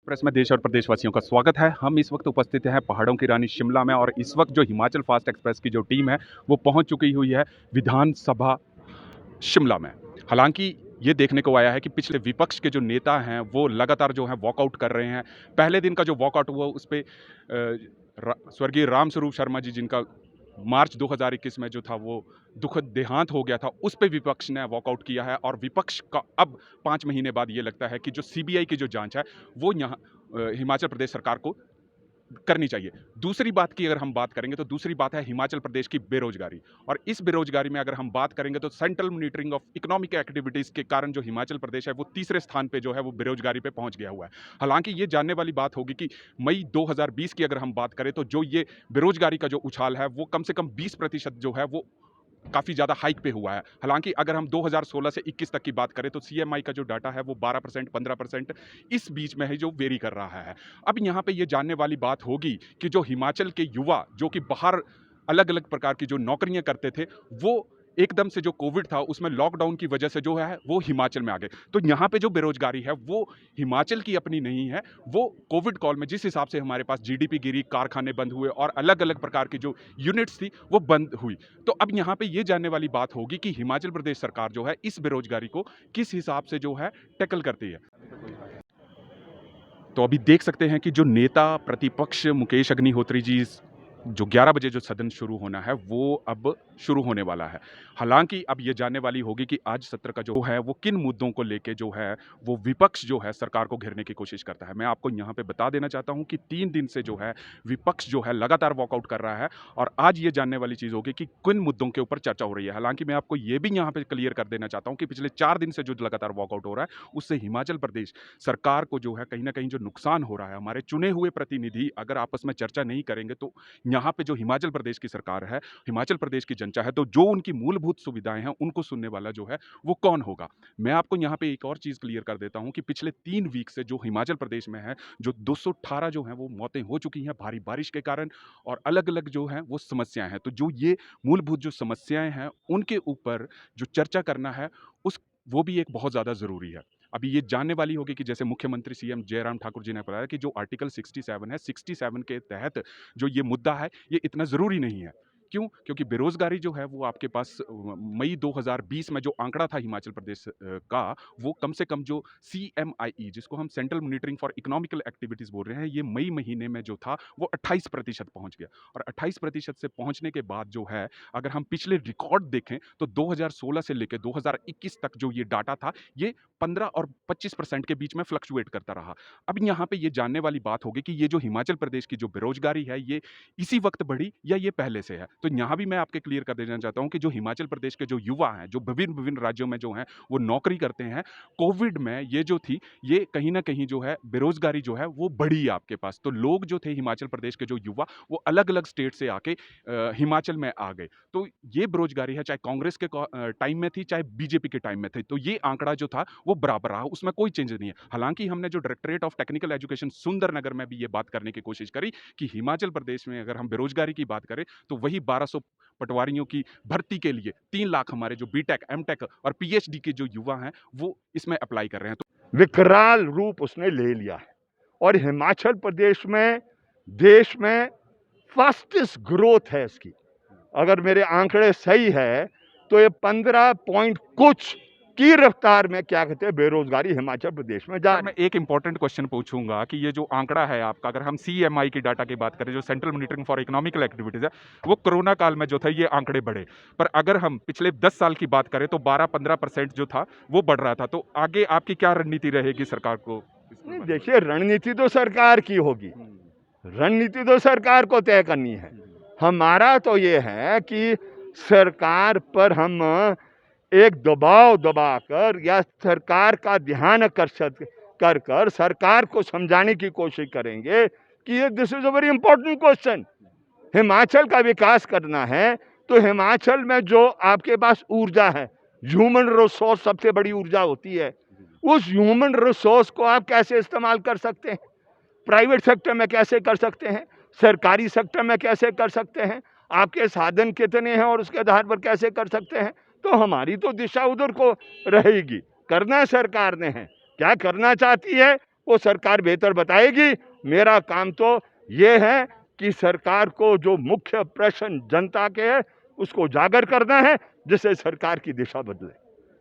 Press में देश और प्रदेशवासियों का स्वागत है। हम इस वक्त उपस्थित हैं पहाड़ों की रानी शिमला में और इस वक्त जो हिमाचल फास्ट एक्सप्रेस की जो टीम है वो पहुंच चुकी हुई है विधानसभा शिमला में। हालांकि ये देखने को आया है कि पिछले विपक्ष के जो नेता हैं वो लगातार जो है वॉकआउट कर रहे हैं। पहले दिन का जो वॉकआउट हुआ उस पे स्वर्गीय रामस्वरूप शर्मा जी जिनका मार्च 2021 में जो था वो दुखद देहांत हो गया था, उस पे विपक्ष ने वॉकआउट किया है और विपक्ष का अब 5 महीने बाद ये लगता है कि जो सीबीआई की जो जांच है वो यहाँ हिमाचल प्रदेश सरकार को करनी चाहिए। दूसरी बात की अगर हम बात करेंगे तो दूसरी बात है हिमाचल प्रदेश की बेरोजगारी। और इस बेरोजगारी में अगर हम बात करेंगे तो central monitoring of economic activities के कारण जो हिमाचल प्रदेश है वो तीसरे स्थान पे जो है वो बेरोजगारी पे पहुंच गया हुआ है। हालांकि ये जानने वाली बात होगी कि मई 2020 की अगर हम बात करें तो जो ये बेरोजगारी का जो उछाल है वो कम से कम 20% जो है वो काफ़ी ज़्यादा हाइक पे हुआ है। हालांकि अगर हम 2016 से 21 तक की बात करें तो सीएमआई का जो डाटा है वो 12% 15% इस बीच में है जो वेरी कर रहा है। अब यहाँ पे ये जानने वाली बात होगी कि जो हिमाचल के युवा जो कि बाहर अलग अलग प्रकार की जो नौकरियां करते थे वो एकदम से जो कोविड था उसमें लॉकडाउन की वजह से जो है वो हिमाचल में आ गए। तो यहाँ पे जो बेरोजगारी है वो हिमाचल की अपनी नहीं है, वो कोविड कॉल में जिस हिसाब से हमारे पास जीडीपी गिरी, कारखाने बंद हुए और अलग अलग प्रकार की जो यूनिट्स थी वो बंद हुई। तो अब यहाँ पे ये जानने वाली बात होगी कि हिमाचल प्रदेश सरकार जो है इस बेरोजगारी को किस हिसाब से जो है टैकल करती है। तो अभी देख सकते हैं कि जो नेता प्रतिपक्ष मुकेश अग्निहोत्री जी जो 11 बजे जो सदन शुरू होना है वो अब शुरू होने वाला है। हालांकि अब ये जानने वाली होगी कि आज सत्र का जो है वो किन मुद्दों को लेके जो है वो विपक्ष जो है सरकार को घेरने की कोशिश करता है। मैं आपको यहाँ पे बता देना चाहता हूँ कि 3 दिन से जो है विपक्ष जो है लगातार वॉकआउट कर रहा है और आज ये जानने वाली चीज़ होगी कि किन मुद्दों के ऊपर चर्चा हो रही है। हालांकि मैं आपको ये भी यहाँ पे क्लियर कर देना चाहता हूँ कि पिछले 4 दिन से जो लगातार वॉकआउट हो रहा है उससे हिमाचल प्रदेश सरकार को जो है कहीं ना कहीं जो नुकसान हो रहा है, हमारे चुने हुए प्रतिनिधि अगर आपस में चर्चा नहीं करेंगे तो यहाँ पे जो हिमाचल प्रदेश की सरकार है, हिमाचल प्रदेश की जनता है, तो जो उनकी मूलभूत सुविधाएं हैं उनको सुनने वाला जो है वो कौन होगा। मैं आपको यहाँ पे एक और चीज क्लियर कर देता हूँ कि पिछले 3 वीक से जो हिमाचल प्रदेश में है जो 218 जो है वो मौतें हो चुकी हैं भारी बारिश के कारण और अलग अलग जो है वो समस्याएं हैं। तो जो ये मूलभूत जो समस्याएं हैं उनके ऊपर जो चर्चा करना है उस वो भी एक बहुत ज्यादा जरूरी है। अभी ये जानने वाली होगी कि जैसे मुख्यमंत्री सीएम जयराम ठाकुर जी ने बताया कि जो आर्टिकल 67 है, 67 के तहत जो ये मुद्दा है ये इतना ज़रूरी नहीं है। क्यों? क्योंकि बेरोज़गारी जो है वो आपके पास मई 2020 में जो आंकड़ा था हिमाचल प्रदेश का वो कम से कम जो सीएमआई जिसको हम central monitoring for economical activities बोल रहे हैं, ये मई महीने में जो था वो 28% पहुँच गया और 28% से पहुँचने के बाद जो है अगर हम पिछले रिकॉर्ड देखें तो 2016 से लेकर 2021 तक जो ये डाटा था ये 15 और 25% के बीच में फ्लक्चुएट करता रहा। अब यहाँ पे ये जानने वाली बात होगी कि ये जो हिमाचल प्रदेश की जो बेरोजगारी है ये इसी वक्त बढ़ी या ये पहले से है। तो यहाँ भी मैं आपके क्लियर कर देना चाहता हूँ कि जो हिमाचल प्रदेश के जो युवा हैं जो विभिन्न विभिन्न राज्यों में जो हैं वो नौकरी करते हैं, कोविड में ये जो थी ये कहीं ना कहीं जो है बेरोजगारी जो है वो बढ़ी है आपके पास। तो लोग जो थे हिमाचल प्रदेश के जो युवा वो अलग अलग स्टेट से आके हिमाचल में आ गए। तो ये बेरोजगारी है चाहे कांग्रेस के टाइम में थी चाहे बीजेपी के टाइम में थी, तो ये आंकड़ा जो था वो बराबर रहा, उसमें कोई चेंज नहीं है। हालांकि हमने जो directorate of technical education Sundernagar में भी ये बात करने की कोशिश करी कि हिमाचल प्रदेश में अगर हम बेरोजगारी की बात करें तो वही 1200 पटवारियों की भर्ती के लिए 3 लाख हमारे जो बीटेक एमटेक और पीएचडी के जो युवा हैं वो इसमें अप्लाई कर रहे हैं। तो विकराल रूप उसने ले लिया है और हिमाचल प्रदेश में देश में फास्टेस्ट ग्रोथ है इसकी। अगर मेरे आंकड़े सही है तो ये 15 पॉइंट कुछ की रफ्तार में क्या कहते हैं बेरोजगारी हिमाचल प्रदेश में जा मैं एक इंपॉर्टेंट क्वेश्चन पूछूंगा कि ये जो आंकड़ा है आपका, अगर हम सीएमआई की डाटा की बात करें जो central monitoring for economical activities है, वो कोरोना काल में जो था ये आंकड़े बढ़े, पर अगर हम पिछले 10 साल की बात करें तो 12-15% जो था वो बढ़ रहा था। तो आगे आपकी क्या रणनीति रहेगी सरकार को? नहीं, देखिए रणनीति तो सरकार की होगी, रणनीति तो सरकार को तय करनी है। हमारा तो ये है कि सरकार पर हम एक दबाव दबाकर या सरकार का ध्यान आकर्षित कर कर सरकार को समझाने की कोशिश करेंगे कि ये this is a very important question. Himachal का विकास करना है तो हिमाचल में जो आपके पास ऊर्जा है, ह्यूमन रिसोर्स सबसे बड़ी ऊर्जा होती है, उस ह्यूमन रिसोर्स को आप कैसे इस्तेमाल कर सकते हैं, प्राइवेट सेक्टर में कैसे कर सकते हैं, सरकारी सेक्टर में कैसे कर सकते हैं, आपके साधन कितने हैं और उसके आधार पर कैसे कर सकते हैं। तो हमारी तो दिशा उधर को रहेगी। करना सरकार ने है, क्या करना चाहती है वो सरकार बेहतर बताएगी। मेरा काम तो ये है कि सरकार को जो मुख्य प्रश्न जनता के है उसको उजागर करना है, जिससे सरकार की दिशा बदले।